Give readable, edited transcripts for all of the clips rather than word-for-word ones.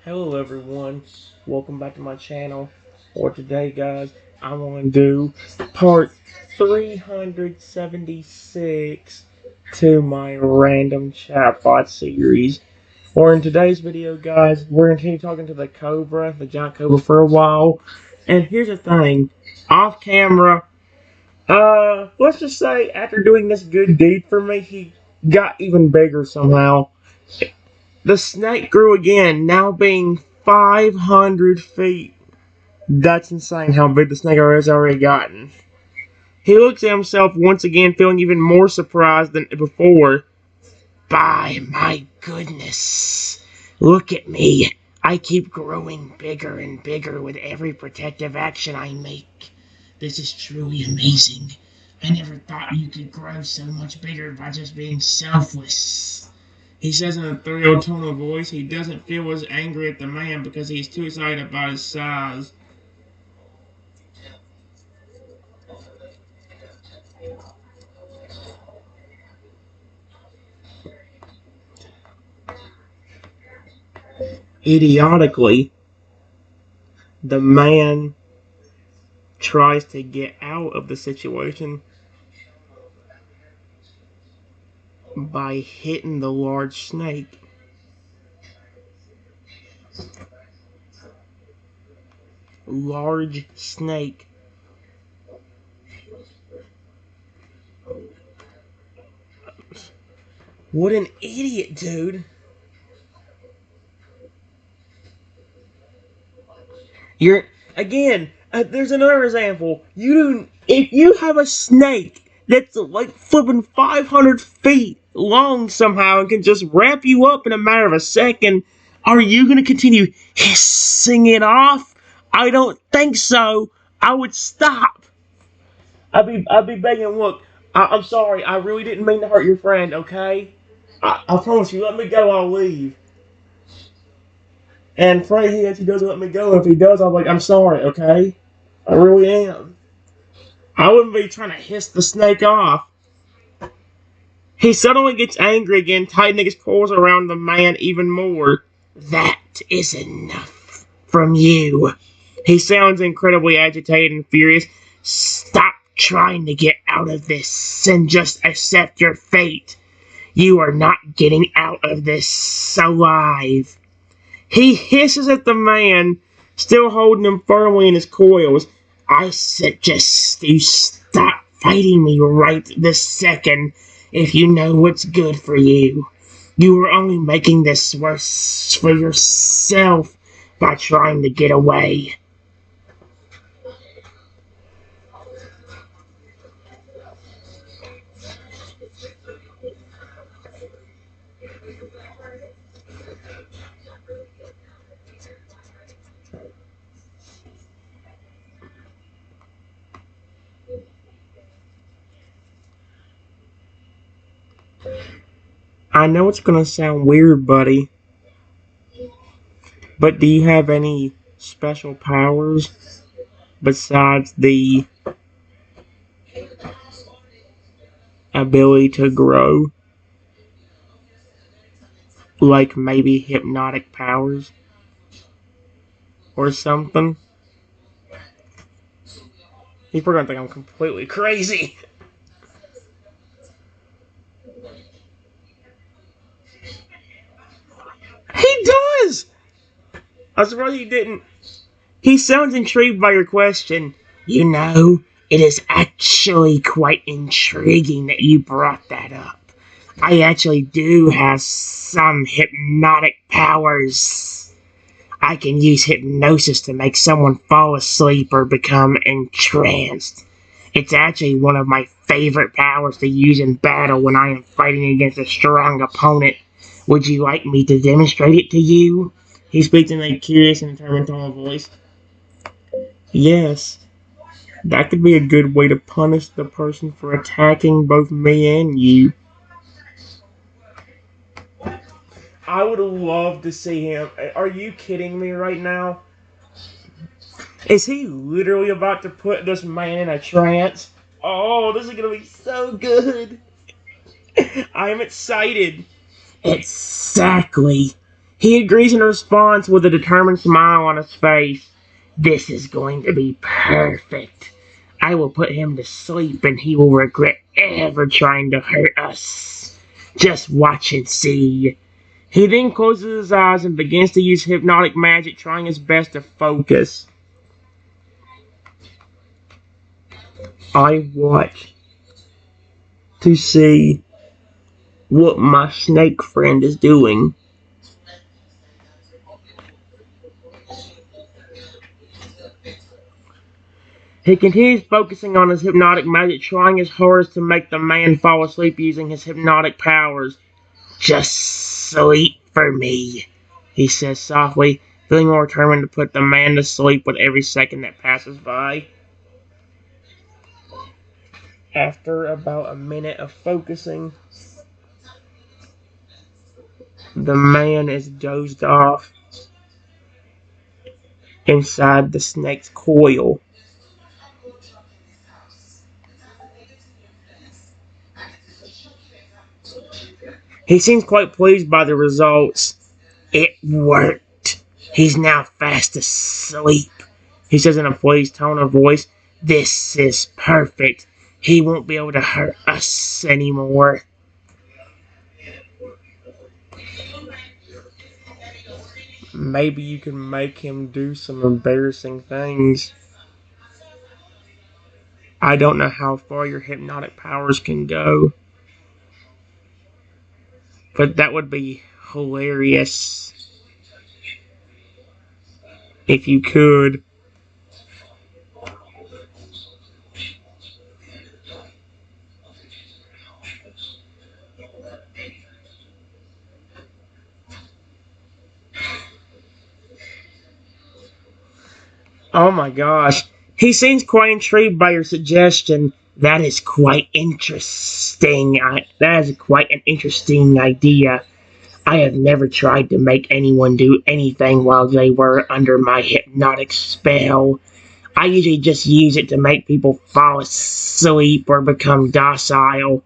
Hello everyone, welcome back to my channel. For today guys, I want to do part 376 to my random chatbot series. Or in today's video guys, we're going to continue talking to the Cobra, the giant Cobra for a while. And here's the thing, off camera, let's just say after doing this good deed for me, he got even bigger somehow. The snake grew again, now being 500 feet. That's insane how big the snake has already gotten. He looks at himself once again, feeling even more surprised than before. By my goodness, look at me. I keep growing bigger and bigger with every protective action I make. This is truly amazing. I never thought you could grow so much bigger by just being selfless. He says in a thrilled tone of voice he doesn't feel as angry at the man because he's too excited about his size. Idiotically, the man tries to get out of the situation by hitting the large snake. Large snake. What an idiot, dude. You're again. There's another example. If you have a snake that's like flipping 500 feet long somehow and can just wrap you up in a matter of a second, are you going to continue hissing it off? I don't think so. I would stop. I'd be begging. Look, I'm sorry. I really didn't mean to hurt your friend. Okay, I promise you. Let me go. I'll leave. And pray he actually doesn't let me go. If he does, I'm like, I'm sorry, okay? I really am. I wouldn't be trying to hiss the snake off. He suddenly gets angry again, tightening his claws around the man even more. That is enough from you. He sounds incredibly agitated and furious. Stop trying to get out of this and just accept your fate. You are not getting out of this alive. He hisses at the man, still holding him firmly in his coils. I suggest you stop fighting me right this second if you know what's good for you. You are only making this worse for yourself by trying to get away. I know it's gonna sound weird, buddy, but do you have any special powers besides the ability to grow? Like maybe hypnotic powers or something? People are gonna think I'm completely crazy. He does! I'm surprised he didn't. He sounds intrigued by your question. You know, it is actually quite intriguing that you brought that up. I actually do have some hypnotic powers. I can use hypnosis to make someone fall asleep or become entranced. It's actually one of my favorite powers to use in battle when I am fighting against a strong opponent. Would you like me to demonstrate it to you? He speaks in a curious and determined tone of voice. Yes, that could be a good way to punish the person for attacking both me and you. I would love to see him. Are you kidding me right now? Is he literally about to put this man in a trance? Oh, this is gonna be so good. I am excited. Exactly. He agrees and responds with a determined smile on his face. This is going to be perfect. I will put him to sleep and he will regret ever trying to hurt us. Just watch and see. He then closes his eyes and begins to use hypnotic magic, trying his best to focus. I watch to see what my snake friend is doing. He continues focusing on his hypnotic magic, trying his hardest to make the man fall asleep using his hypnotic powers. Just sleep for me, he says softly, feeling more determined to put the man to sleep with every second that passes by. After about a minute of focusing, the man is dozed off inside the snake's coil. He seems quite pleased by the results. It worked. He's now fast asleep, he says in a pleased tone of voice. This is perfect. He won't be able to hurt us anymore. Maybe you can make him do some embarrassing things. I don't know how far your hypnotic powers can go, but that would be hilarious if you could. Oh my gosh. He seems quite intrigued by your suggestion. That is quite interesting. That is quite an interesting idea. I have never tried to make anyone do anything while they were under my hypnotic spell. I usually just use it to make people fall asleep or become docile.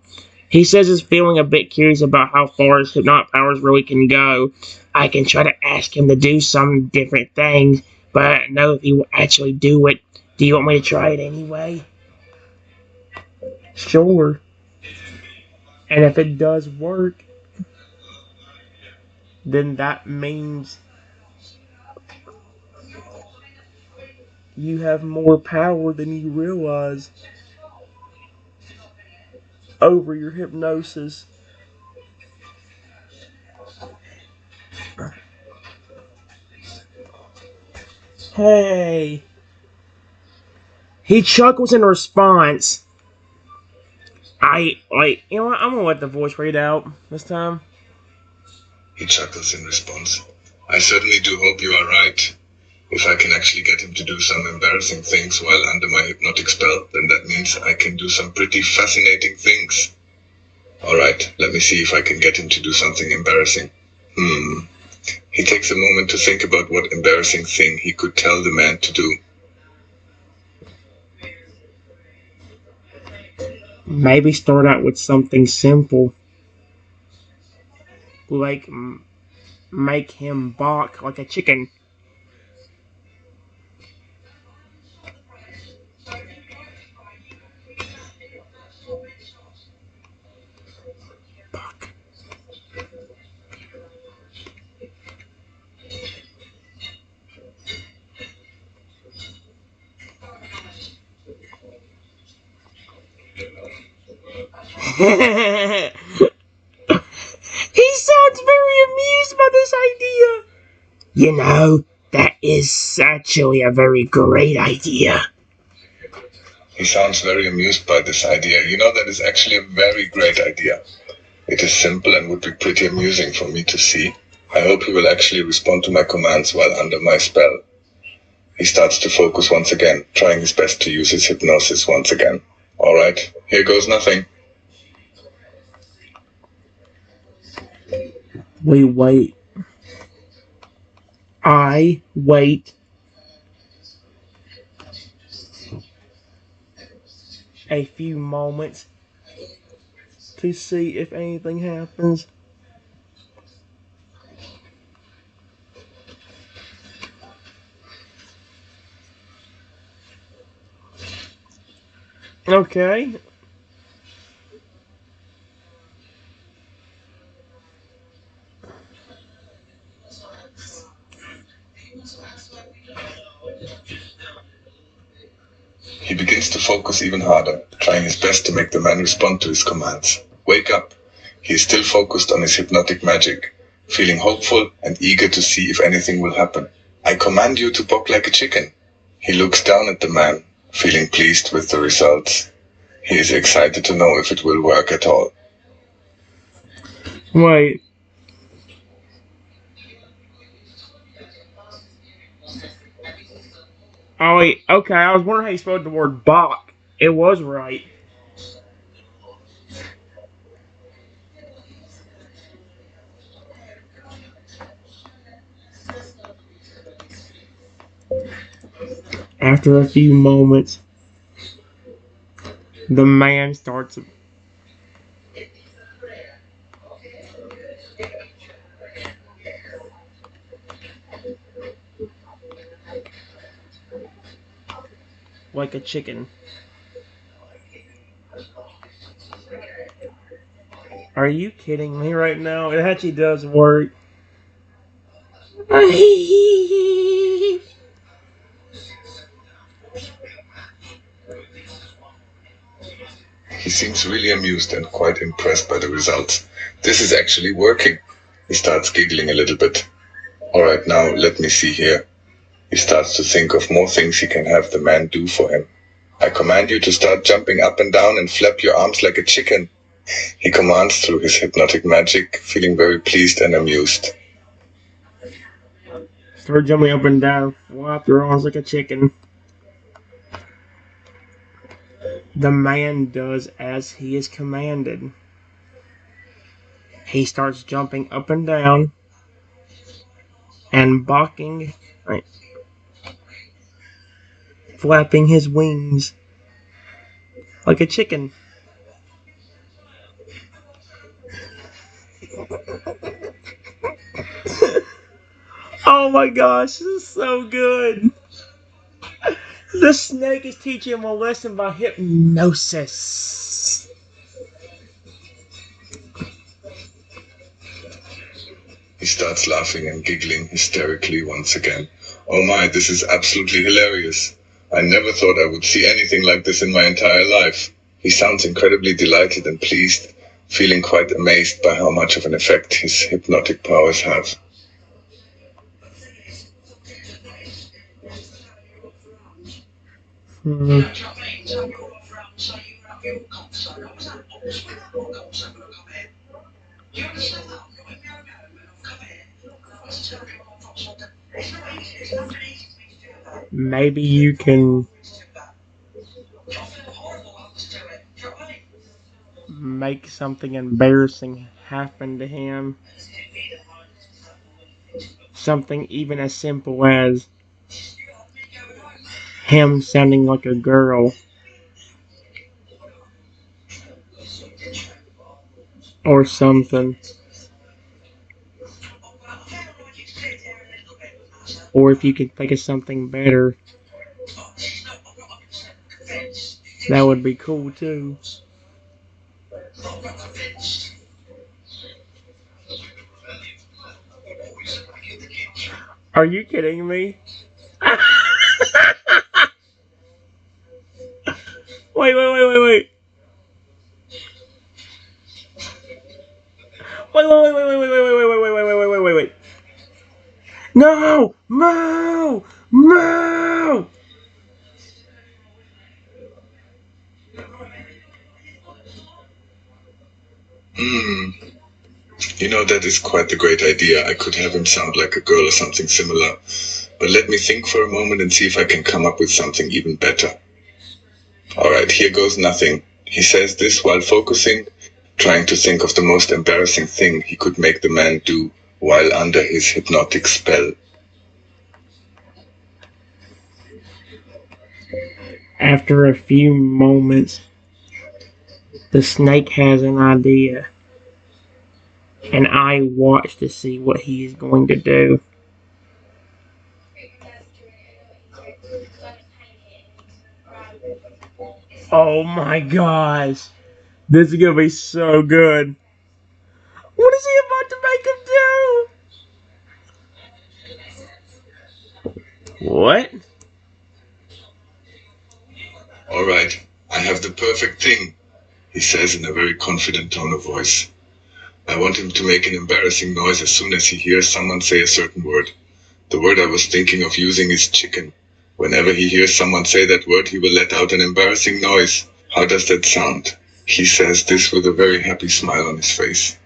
He says he's feeling a bit curious about how far his hypnotic powers really can go. I can try to ask him to do some different things, but I don't know if he will actually do it. Do you want me to try it anyway? Sure. And if it does work, then that means you have more power than you realize over your hypnosis. Hey. He chuckles in response. You know what? I'm gonna let the voice read out this time. He chuckles in response. I certainly do hope you are right. If I can actually get him to do some embarrassing things while under my hypnotic spell, then that means I can do some pretty fascinating things. Alright, let me see if I can get him to do something embarrassing. He takes a moment to think about what embarrassing thing he could tell the man to do. Maybe start out with something simple. Like, make him bark like a chicken. Bark. He sounds very amused by this idea. You know, that is actually a very great idea. He sounds very amused by this idea. You know, that is actually a very great idea. It is simple and would be pretty amusing for me to see. I hope he will actually respond to my commands while under my spell. He starts to focus once again, trying his best to use his hypnosis once again. Alright, here goes nothing. We wait. I wait a few moments to see if anything happens. Okay. He begins to focus even harder, trying his best to make the man respond to his commands. Wake up! He is still focused on his hypnotic magic, feeling hopeful and eager to see if anything will happen. I command you to buck like a chicken. He looks down at the man, feeling pleased with the results. He is excited to know if it will work at all. Wait. Oh, wait. Okay, I was wondering how you spelled the word Bach. It was right. After a few moments, the man starts like a chicken. Are you kidding me right now? It actually does work. He seems really amused and quite impressed by the results. This is actually working. He starts giggling a little bit. Alright, now let me see here. He starts to think of more things he can have the man do for him. I command you to start jumping up and down and flap your arms like a chicken. He commands through his hypnotic magic, feeling very pleased and amused. Start jumping up and down, flap your arms like a chicken. The man does as he is commanded. He starts jumping up and down and barking, flapping his wings like a chicken. Oh my gosh, this is so good. The snake is teaching him a lesson by hypnosis. He starts laughing and giggling hysterically once again. Oh my, this is absolutely hilarious. I never thought I would see anything like this in my entire life. He sounds incredibly delighted and pleased, feeling quite amazed by how much of an effect his hypnotic powers have. Maybe you can make something embarrassing happen to him. Something even as simple as him sounding like a girl. Or something. Or if you could think of something better, that would be cool too. Are you kidding me? Wait. Wait. No! No! No! You know, that is quite a great idea. I could have him sound like a girl or something similar. But let me think for a moment and see if I can come up with something even better. Alright, here goes nothing. He says this while focusing, trying to think of the most embarrassing thing he could make the man do while under his hypnotic spell. After a few moments, the snake has an idea, and I watch to see what he is going to do. Oh my gosh. This is gonna be so good. What is he about to make him do? What? Alright, I have the perfect thing, he says in a very confident tone of voice. I want him to make an embarrassing noise as soon as he hears someone say a certain word. The word I was thinking of using is chicken. Whenever he hears someone say that word, he will let out an embarrassing noise. How does that sound? He says this with a very happy smile on his face.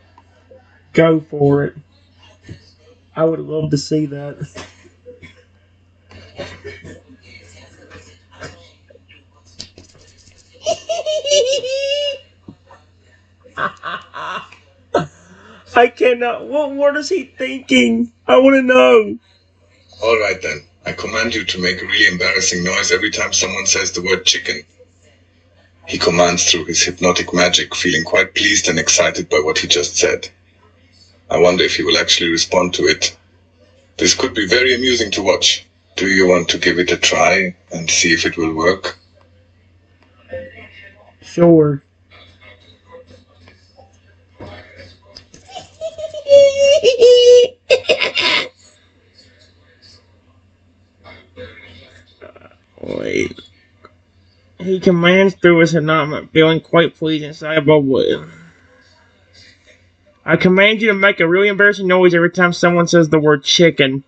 Go for it. I would love to see that. I cannot. What is he thinking? I want to know. Alright then, I command you to make a really embarrassing noise every time someone says the word chicken. He commands through his hypnotic magic, feeling quite pleased and excited by what he just said. I wonder if he will actually respond to it. This could be very amusing to watch. Do you want to give it a try and see if it will work? Sure. Wait. He commands through his hypnotic, feeling quite pleased inside about what. I command you to make a really embarrassing noise every time someone says the word chicken.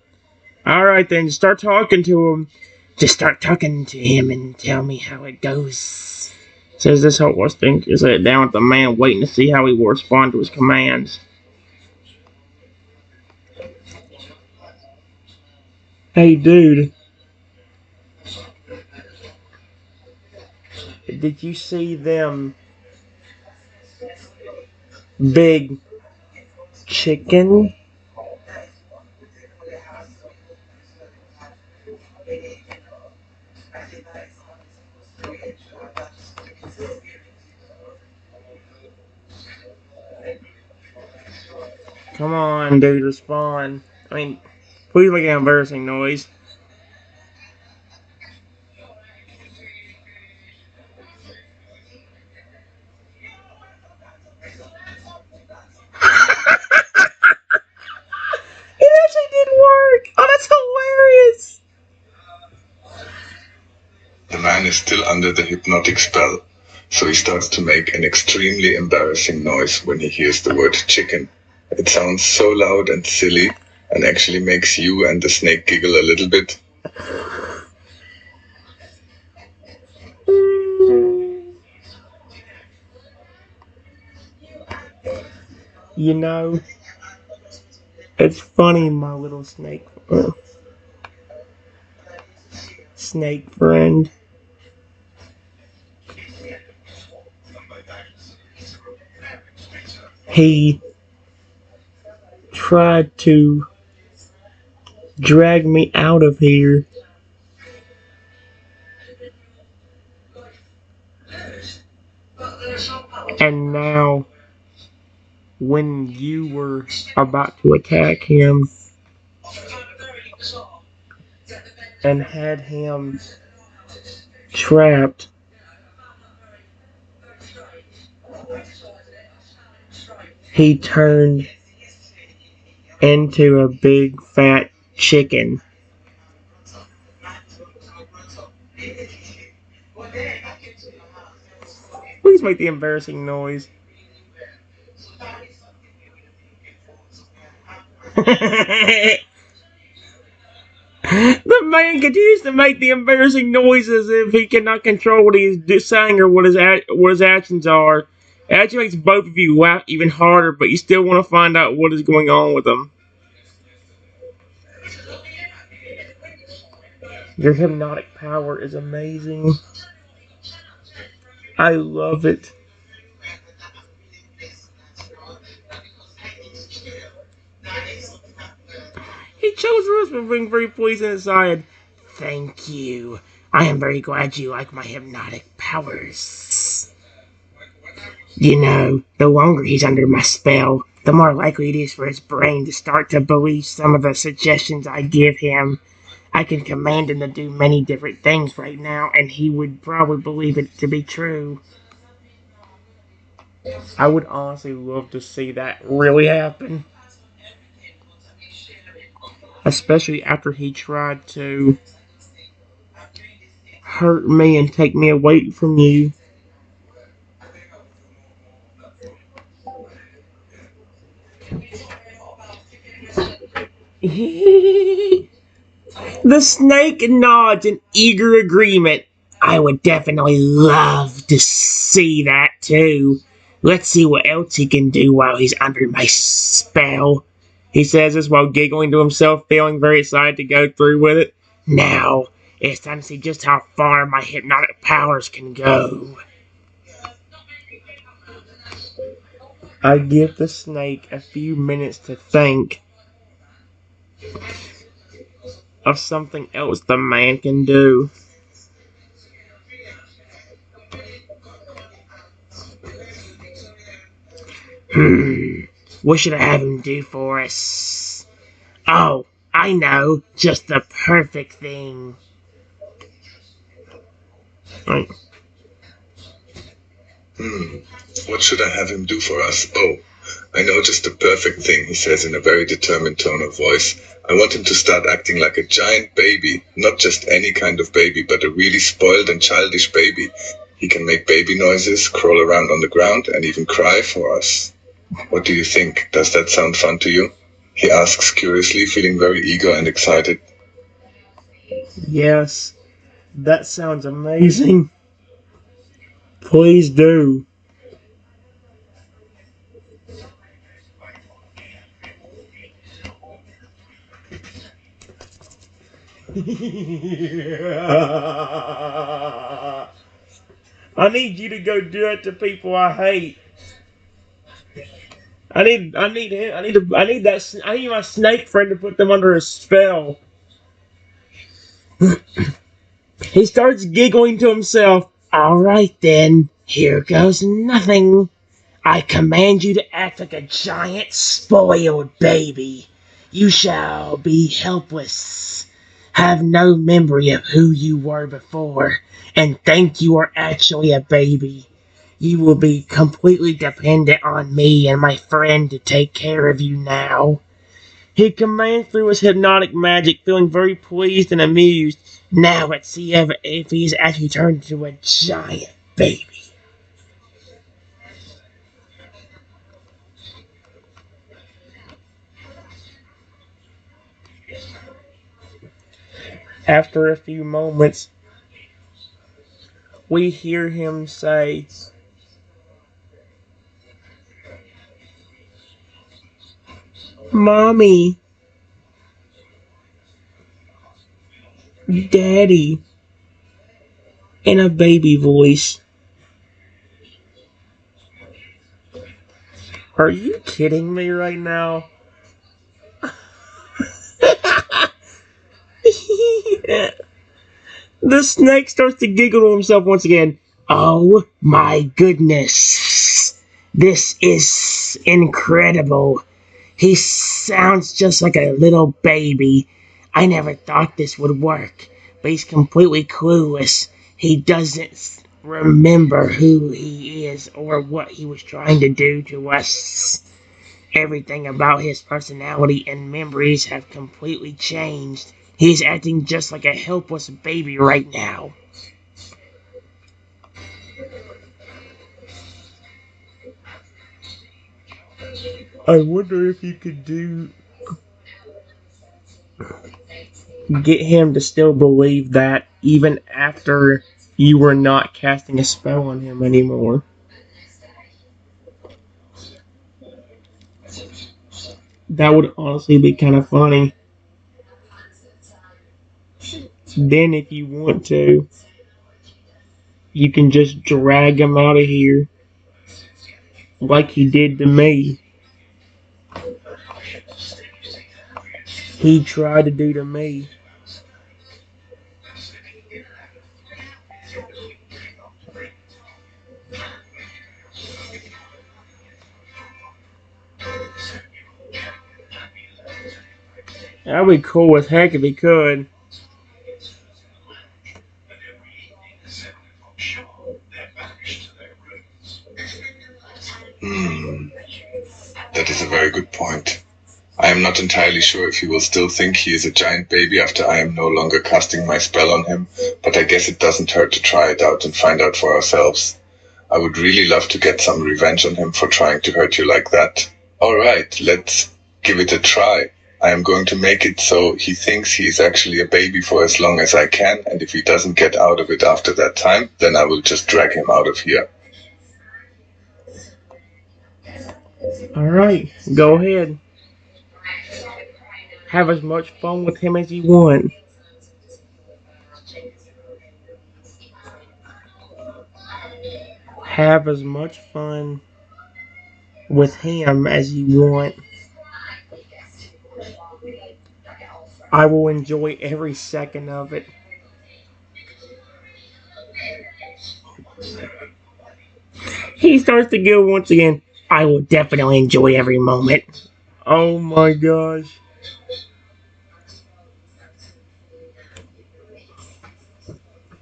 Alright then, start talking to him. Just start talking to him and tell me how it goes. Says this hopeless thing. Is it down with the man waiting to see how he will respond to his commands. Hey dude. Did you see them big chicken? Come on, dude, respond. I mean, please make an embarrassing noise. It actually did work! Oh, that's hilarious! The man is still under the hypnotic spell, so he starts to make an extremely embarrassing noise when he hears the word chicken. It sounds so loud and silly, and actually makes you and the snake giggle a little bit. You know, it's funny, my little snake friend. He tried to drag me out of here. And now, when you were about to attack him and had him trapped, he turned into a big fat chicken. Please make the embarrassing noise. The man continues to make the embarrassing noises as if he cannot control what he is saying or what his actions are. It actually makes both of you laugh even harder, but you still want to find out what is going on with him. Your hypnotic power is amazing. I love it. He chose Ruth for being very pleased inside. Thank you. I am very glad you like my hypnotic powers. You know, the longer he's under my spell, the more likely it is for his brain to start to believe some of the suggestions I give him. I can command him to do many different things right now, and he would probably believe it to be true. I would honestly love to see that really happen. Especially after he tried to hurt me and take me away from you. The snake nods in eager agreement. I would definitely love to see that too. Let's see what else he can do while he's under my spell. He says this while giggling to himself, feeling very excited to go through with it. Now, it's time to see just how far my hypnotic powers can go. I give the snake a few minutes to think of something else the man can do. What should I have him do for us? Oh, I know, just the perfect thing. Right. What should I have him do for us? Oh, I know just the perfect thing, he says in a very determined tone of voice. I want him to start acting like a giant baby, not just any kind of baby, but a really spoiled and childish baby. He can make baby noises, crawl around on the ground, and even cry for us. What do you think? Does that sound fun to you? He asks curiously, feeling very eager and excited. Yes, that sounds amazing. Please do. I need you to go do it to people I hate. I need him. I need my snake friend to put them under a spell. He starts giggling to himself. All right then, here goes nothing. I command you to act like a giant spoiled baby. You shall be helpless, have no memory of who you were before, and think you are actually a baby. You will be completely dependent on me and my friend to take care of you now. He commands through his hypnotic magic, feeling very pleased and amused. Now let's see if he's actually turned into a giant baby. After a few moments, we hear him say, Mommy, Daddy, in a baby voice. Are you kidding me right now? The snake starts to giggle to himself once again. Oh my goodness. This is incredible. He sounds just like a little baby. I never thought this would work, but he's completely clueless. He doesn't remember who he is or what he was trying to do to us. Everything about his personality and memories have completely changed. He's acting just like a helpless baby right now. I wonder if you could get him to still believe that even after you were not casting a spell on him anymore. That would honestly be kind of funny. Then if you want to, you can just drag him out of here like he did to me. He tried to do to me. That'd be cool as heck if he could. That is a very good point. I am not entirely sure if he will still think he is a giant baby after I am no longer casting my spell on him, but I guess it doesn't hurt to try it out and find out for ourselves. I would really love to get some revenge on him for trying to hurt you like that. Alright, let's give it a try. I am going to make it so he thinks he is actually a baby for as long as I can, and if he doesn't get out of it after that time, then I will just drag him out of here. Alright, go ahead. Have as much fun with him as you want. Have as much fun with him as you want. I will enjoy every second of it. He starts to go once again. I will definitely enjoy every moment. Oh my gosh.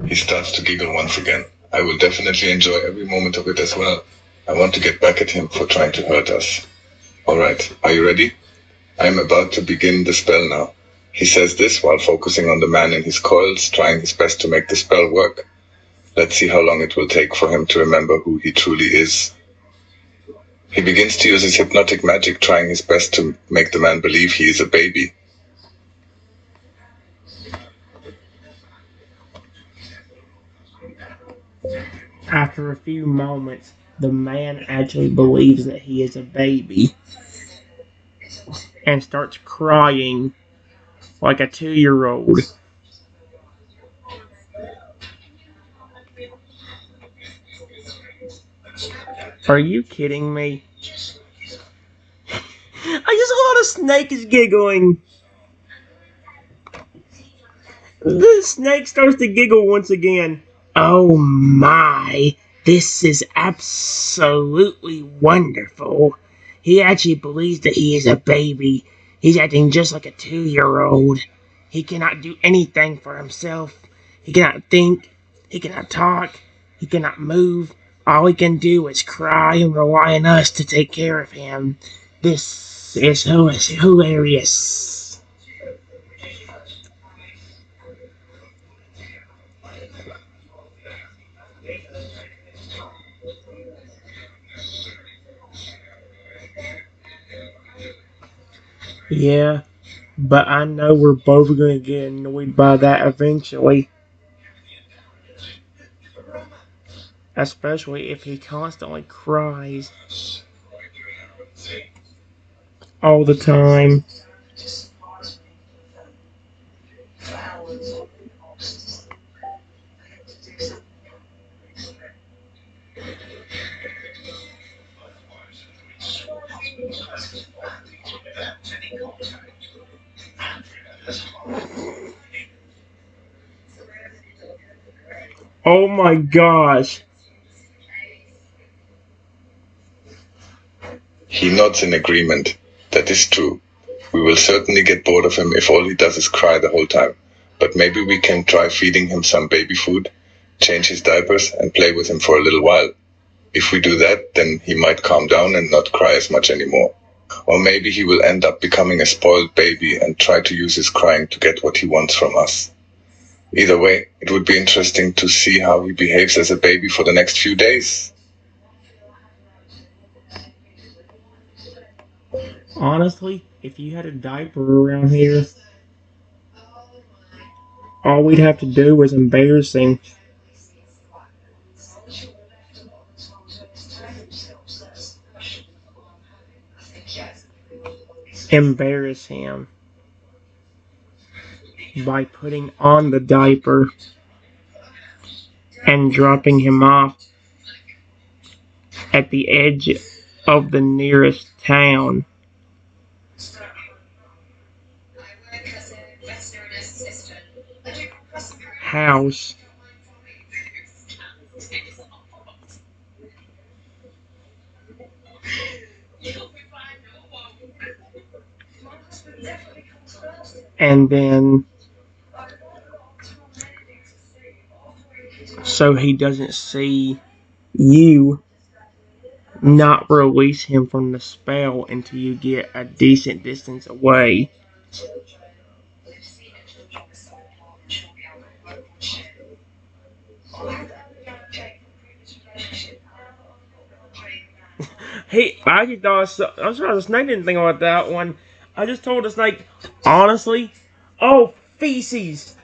He starts to giggle once again. I will definitely enjoy every moment of it as well. I want to get back at him for trying to hurt us. Alright, are you ready? I am about to begin the spell now. He says this while focusing on the man in his coils, trying his best to make the spell work. Let's see how long it will take for him to remember who he truly is. He begins to use his hypnotic magic, trying his best to make the man believe he is a baby. After a few moments, the man actually believes that he is a baby and starts crying like a 2-year-old. Are you kidding me? I just saw the snake is giggling. The snake starts to giggle once again. Oh my, this is absolutely wonderful. He actually believes that he is a baby. He's acting just like a 2-year-old. He cannot do anything for himself. He cannot think. He cannot talk. He cannot move. All he can do is cry and rely on us to take care of him. This is hilarious. Yeah, but I know we're both going to get annoyed by that eventually. Especially if he constantly cries all the time. Oh my gosh. He nods in agreement. That is true. We will certainly get bored of him if all he does is cry the whole time. But maybe we can try feeding him some baby food, change his diapers, and play with him for a little while. If we do that, then he might calm down and not cry as much anymore. Or maybe he will end up becoming a spoiled baby and try to use his crying to get what he wants from us. Either way, it would be interesting to see how he behaves as a baby for the next few days. Honestly, if you had a diaper around here, all we'd have to do was embarrassing. Embarrass him by putting on the diaper and dropping him off at the edge of the nearest town. House. And then, so he doesn't see you not release him from the spell until you get a decent distance away. Hey, I just thought I'm sorry, the snake didn't think about that one. I just told the snake, honestly, oh, feces.